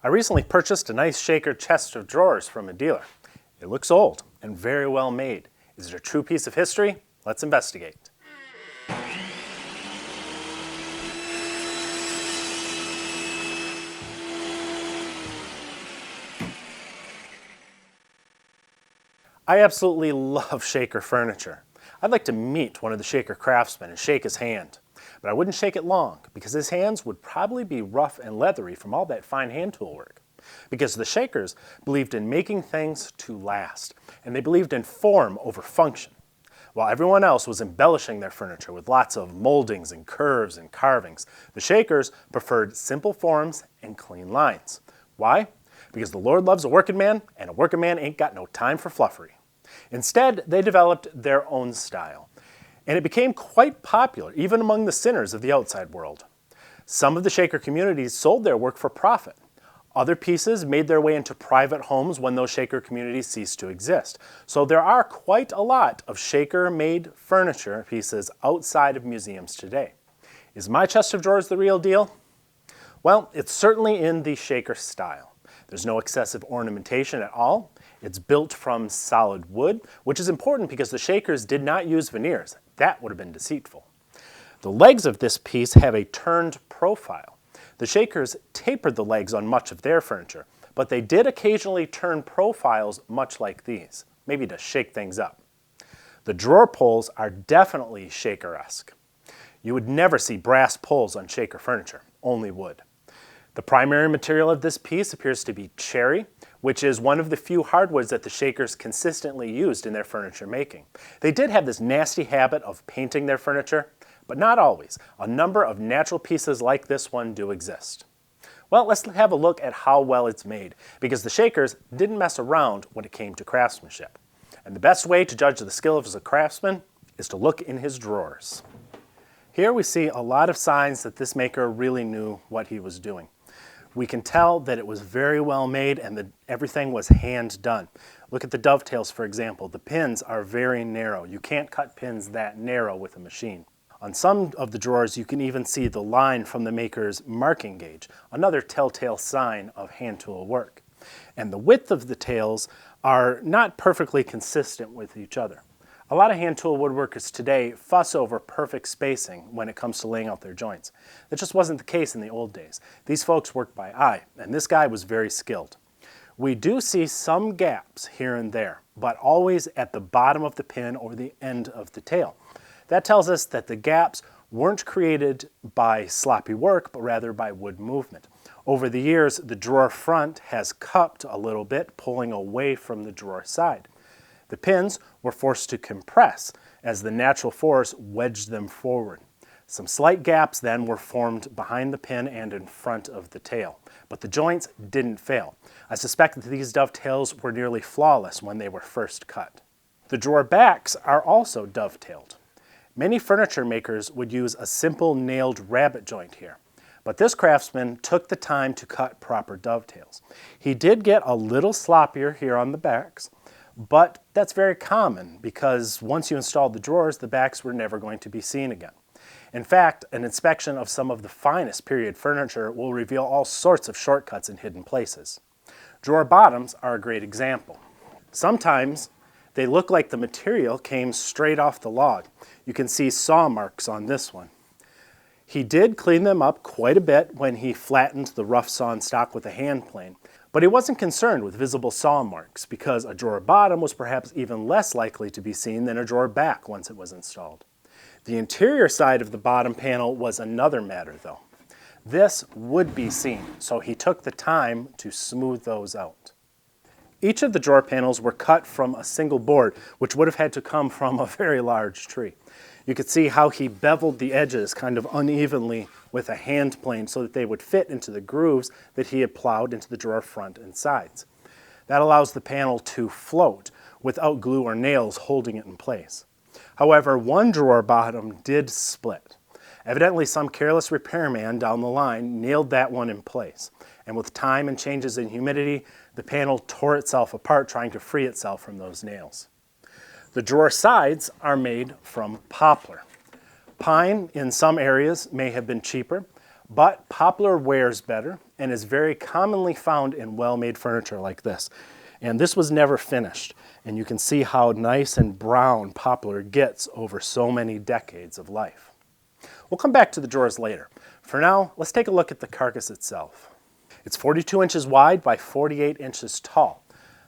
I recently purchased a nice shaker chest of drawers from a dealer. It looks old and very well made. Is it a true piece of history? Let's investigate. I absolutely love shaker furniture. I'd like to meet one of the shaker craftsmen and shake his hand. But I wouldn't shake it long because his hands would probably be rough and leathery from all that fine hand tool work. Because the shakers believed in making things to last, and they believed in form over function. While everyone else was embellishing their furniture with lots of moldings and curves and carvings, the shakers preferred simple forms and clean lines. Why? Because the Lord loves a working man, and a working man ain't got no time for fluffery. Instead, they developed their own style, and it became quite popular, even among the sinners of the outside world. Some of the shaker communities sold their work for profit. Other pieces made their way into private homes when those shaker communities ceased to exist. So there are quite a lot of shaker-made furniture pieces outside of museums today. Is my chest of drawers the real deal? Well, it's certainly in the shaker style. There's no excessive ornamentation at all. It's built from solid wood, which is important because the shakers did not use veneers. That would have been deceitful. The legs of this piece have a turned profile. The shakers tapered the legs on much of their furniture, but they did occasionally turn profiles much like these, maybe to shake things up. The drawer pulls are definitely shaker-esque. You would never see brass pulls on shaker furniture, only wood. The primary material of this piece appears to be cherry, which is one of the few hardwoods that the shakers consistently used in their furniture making. They did have this nasty habit of painting their furniture, but not always. A number of natural pieces like this one do exist. Well, let's have a look at how well it's made, because the shakers didn't mess around when it came to craftsmanship. And the best way to judge the skill of a craftsman is to look in his drawers. Here we see a lot of signs that this maker really knew what he was doing. We can tell that it was very well made and that everything was hand done. Look at the dovetails, for example. The pins are very narrow. You can't cut pins that narrow with a machine. On some of the drawers, you can even see the line from the maker's marking gauge, another telltale sign of hand tool work. And the width of the tails are not perfectly consistent with each other. A lot of hand tool woodworkers today fuss over perfect spacing when it comes to laying out their joints. That just wasn't the case in the old days. These folks worked by eye, and this guy was very skilled. We do see some gaps here and there, but always at the bottom of the pin or the end of the tail. That tells us that the gaps weren't created by sloppy work, but rather by wood movement. Over the years, the drawer front has cupped a little bit, pulling away from the drawer side. The pins were forced to compress as the natural force wedged them forward. Some slight gaps then were formed behind the pin and in front of the tail, but the joints didn't fail. I suspect that these dovetails were nearly flawless when they were first cut. The drawer backs are also dovetailed. Many furniture makers would use a simple nailed rabbet joint here, but this craftsman took the time to cut proper dovetails. He did get a little sloppier here on the backs, but that's very common because once you installed the drawers, the backs were never going to be seen again. In fact, an inspection of some of the finest period furniture will reveal all sorts of shortcuts in hidden places. Drawer bottoms are a great example. Sometimes they look like the material came straight off the log. You can see saw marks on this one. He did clean them up quite a bit when he flattened the rough sawn stock with a hand plane, but he wasn't concerned with visible saw marks because a drawer bottom was perhaps even less likely to be seen than a drawer back once it was installed. The interior side of the bottom panel was another matter though. This would be seen, so he took the time to smooth those out. Each of the drawer panels were cut from a single board, which would have had to come from a very large tree. You could see how he beveled the edges kind of unevenly with a hand plane so that they would fit into the grooves that he had plowed into the drawer front and sides. That allows the panel to float without glue or nails holding it in place. However, one drawer bottom did split. Evidently, some careless repairman down the line nailed that one in place, and with time and changes in humidity, the panel tore itself apart trying to free itself from those nails. The drawer sides are made from poplar. Pine in some areas may have been cheaper, But poplar wears better and is very commonly found in well-made furniture like this. And this was never finished. And you can see how nice and brown poplar gets over so many decades of life. We'll come back to the drawers later. For now, let's take a look at the carcass itself. It's 42 inches wide by 48 inches tall.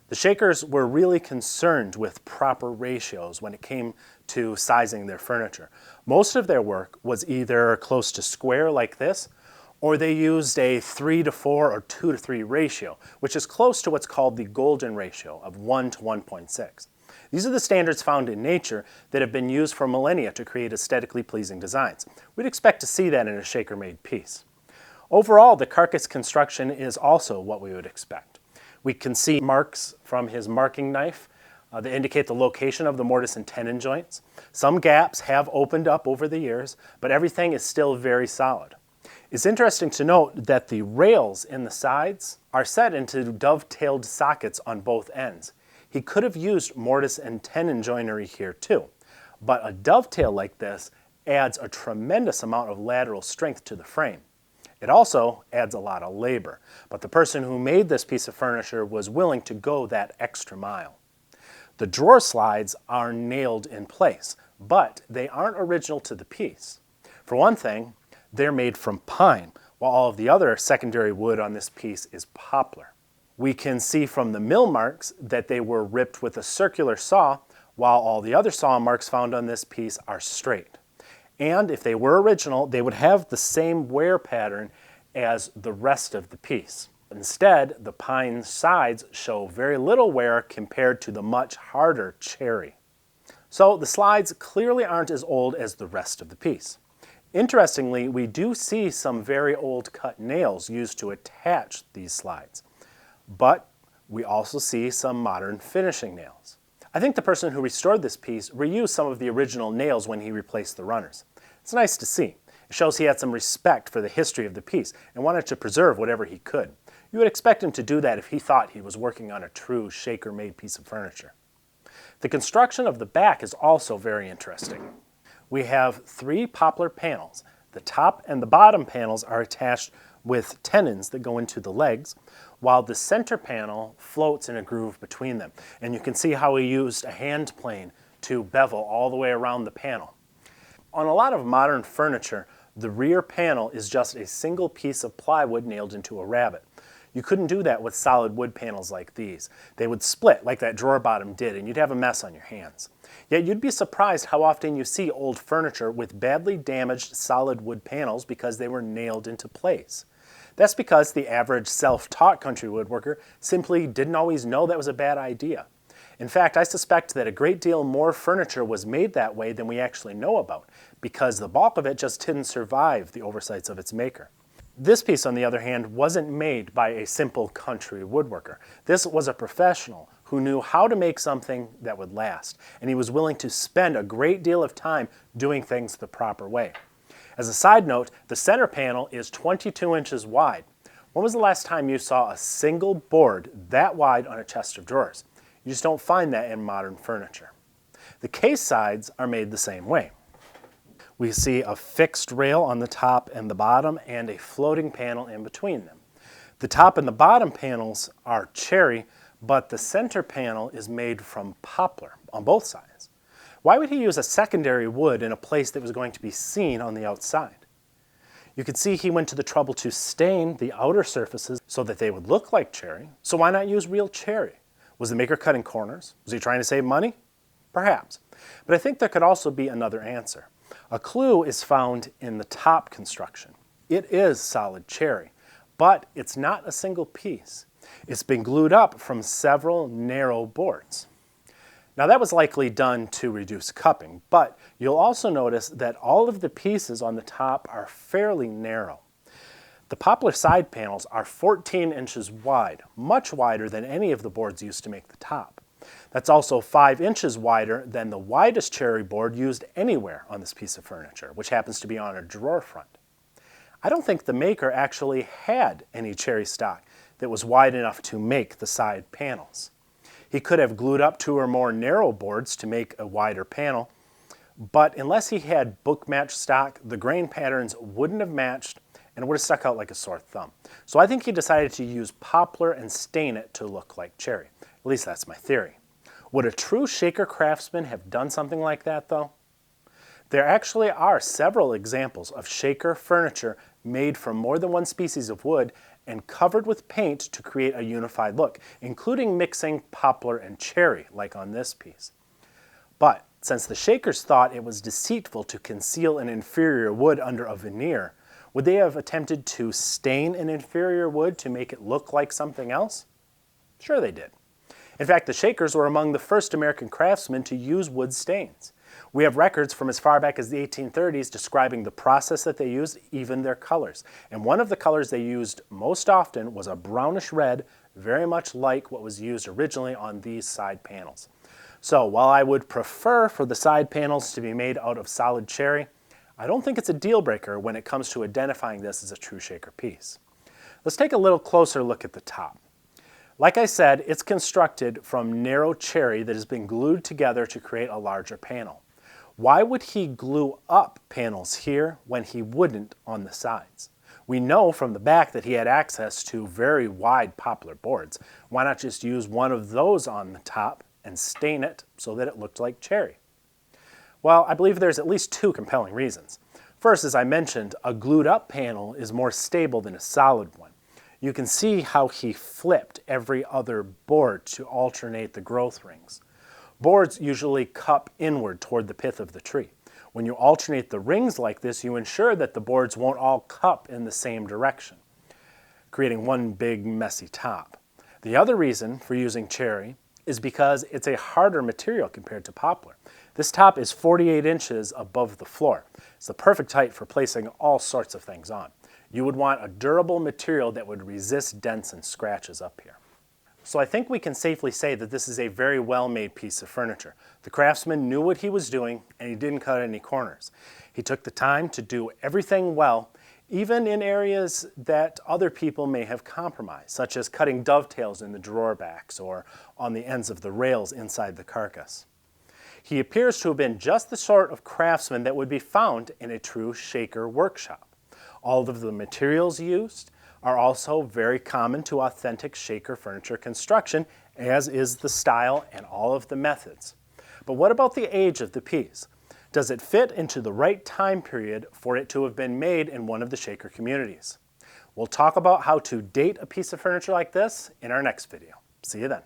The Shakers were really concerned with proper ratios when it came to sizing their furniture. Most of their work was either close to square like this, or they used a 3:4 or 2:3 ratio, which is close to what's called the golden ratio of 1 to 1.6. These are the standards found in nature that have been used for millennia to create aesthetically pleasing designs. We'd expect to see that in a Shaker-made piece. Overall, the carcass construction is also what we would expect. We can see marks from his marking knife that indicate the location of the mortise and tenon joints. Some gaps have opened up over the years, but everything is still very solid. It's interesting to note that the rails in the sides are set into dovetailed sockets on both ends. He could have used mortise and tenon joinery here too, but a dovetail like this adds a tremendous amount of lateral strength to the frame. It also adds a lot of labor, but the person who made this piece of furniture was willing to go that extra mile. The drawer slides are nailed in place, but they aren't original to the piece. For one thing, they're made from pine, while all of the other secondary wood on this piece is poplar. We can see from the mill marks that they were ripped with a circular saw, while all the other saw marks found on this piece are straight. And if they were original, they would have the same wear pattern as the rest of the piece. Instead, the pine sides show very little wear compared to the much harder cherry. So the slides clearly aren't as old as the rest of the piece. Interestingly, we do see some very old cut nails used to attach these slides, but we also see some modern finishing nails. I think the person who restored this piece reused some of the original nails when he replaced the runners. It's nice to see. It shows he had some respect for the history of the piece and wanted to preserve whatever he could. You would expect him to do that if he thought he was working on a true Shaker-made piece of furniture. The construction of the back is also very interesting. We have 3 poplar panels. The top and the bottom panels are attached with tenons that go into the legs, while the center panel floats in a groove between them. And you can see how he used a hand plane to bevel all the way around the panel. On a lot of modern furniture, the rear panel is just a single piece of plywood nailed into a rabbet. You couldn't do that with solid wood panels like these. They would split like that drawer bottom did, and you'd have a mess on your hands. Yet you'd be surprised how often you see old furniture with badly damaged solid wood panels because they were nailed into place. That's because the average self-taught country woodworker simply didn't always know that was a bad idea. In fact, I suspect that a great deal more furniture was made that way than we actually know about, because the bulk of it just didn't survive the oversights of its maker. This piece, on the other hand, wasn't made by a simple country woodworker. This was a professional who knew how to make something that would last, and he was willing to spend a great deal of time doing things the proper way. As a side note, the center panel is 22 inches wide. When was the last time you saw a single board that wide on a chest of drawers? You just don't find that in modern furniture. The case sides are made the same way. We see a fixed rail on the top and the bottom and a floating panel in between them. The top and the bottom panels are cherry, but the center panel is made from poplar on both sides. Why would he use a secondary wood in a place that was going to be seen on the outside? You can see he went to the trouble to stain the outer surfaces so that they would look like cherry, so why not use real cherry? Was the maker cutting corners? Was he trying to save money? Perhaps. But I think there could also be another answer. A clue is found in the top construction. It is solid cherry, but it's not a single piece. It's been glued up from several narrow boards. Now that was likely done to reduce cupping, but you'll also notice that all of the pieces on the top are fairly narrow. The poplar side panels are 14 inches wide, much wider than any of the boards used to make the top. That's also 5 inches wider than the widest cherry board used anywhere on this piece of furniture, which happens to be on a drawer front. I don't think the maker actually had any cherry stock that was wide enough to make the side panels. He could have glued up 2 or more narrow boards to make a wider panel, but unless he had book match stock, the grain patterns wouldn't have matched and it would have stuck out like a sore thumb. So I think he decided to use poplar and stain it to look like cherry. At least that's my theory. Would a true shaker craftsman have done something like that though? There actually are several examples of shaker furniture made from more than one species of wood and covered with paint to create a unified look, including mixing poplar and cherry, like on this piece. But since the shakers thought it was deceitful to conceal an inferior wood under a veneer, would they have attempted to stain an inferior wood to make it look like something else? Sure they did. In fact, the shakers were among the first American craftsmen to use wood stains. We have records from as far back as the 1830s describing the process that they used, even their colors. And one of the colors they used most often was a brownish red, very much like what was used originally on these side panels. So while I would prefer for the side panels to be made out of solid cherry, I don't think it's a deal breaker when it comes to identifying this as a true shaker piece. Let's take a little closer look at the top. Like I said, it's constructed from narrow cherry that has been glued together to create a larger panel. Why would he glue up panels here when he wouldn't on the sides? We know from the back that he had access to very wide poplar boards. Why not just use one of those on the top and stain it so that it looked like cherry? Well, I believe there's at least two compelling reasons. First, as I mentioned, a glued up panel is more stable than a solid one. You can see how he flipped every other board to alternate the growth rings. Boards usually cup inward toward the pith of the tree. When you alternate the rings like this, you ensure that the boards won't all cup in the same direction, creating one big messy top. The other reason for using cherry is because it's a harder material compared to poplar. This top is 48 inches above the floor. It's the perfect height for placing all sorts of things on. You would want a durable material that would resist dents and scratches up here. So I think we can safely say that this is a very well-made piece of furniture. The craftsman knew what he was doing and he didn't cut any corners. He took the time to do everything well, even in areas that other people may have compromised, such as cutting dovetails in the drawer backs or on the ends of the rails inside the carcass. He appears to have been just the sort of craftsman that would be found in a true shaker workshop. All of the materials used are also very common to authentic shaker furniture construction, as is the style and all of the methods. But what about the age of the piece? Does it fit into the right time period for it to have been made in one of the shaker communities? We'll talk about how to date a piece of furniture like this in our next video. See you then.